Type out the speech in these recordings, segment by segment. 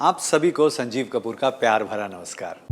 आप सभी को संजीव कपूर का प्यार भरा नमस्कार।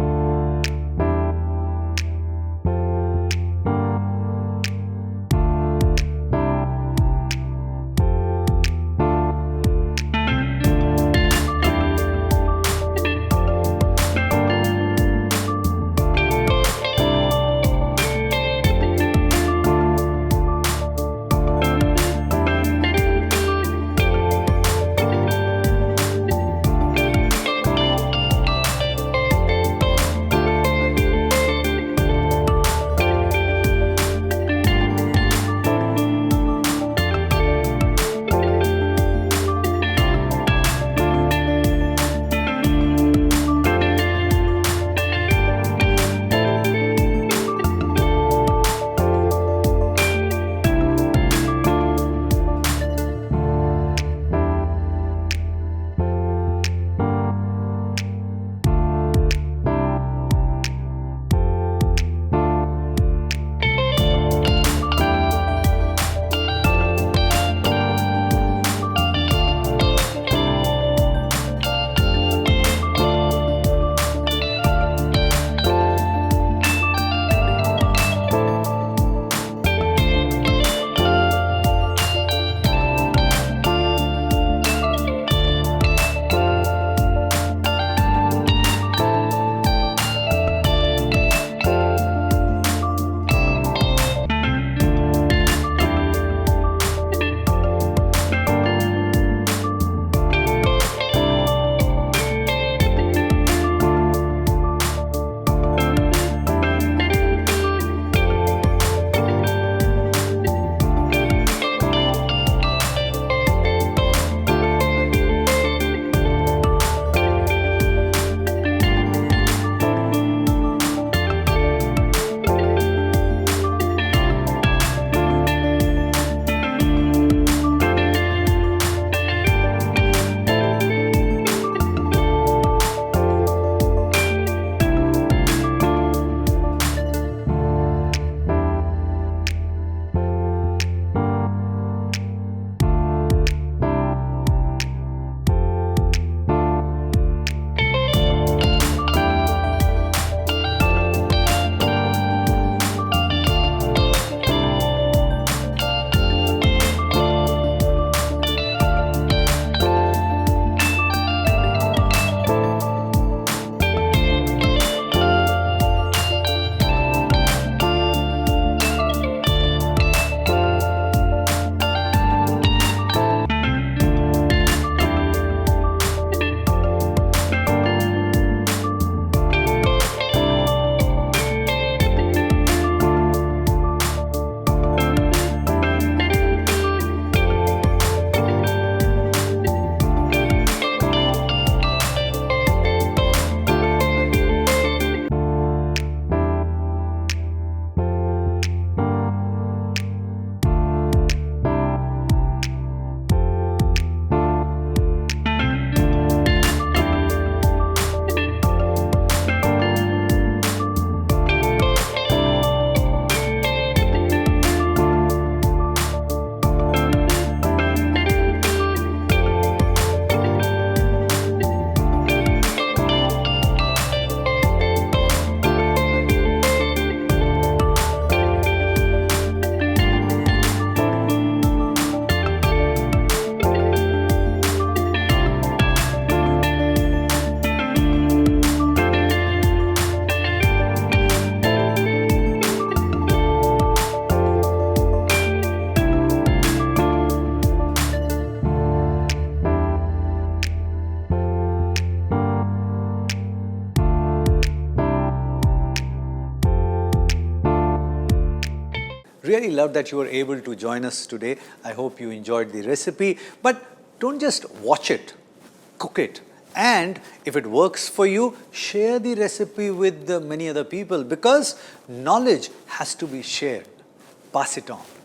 Really love that you were able to join us today. I hope you enjoyed the recipe. But don't just watch it, cook it. And if it works for you, share the recipe with many other people, because knowledge has to be shared. Pass it on.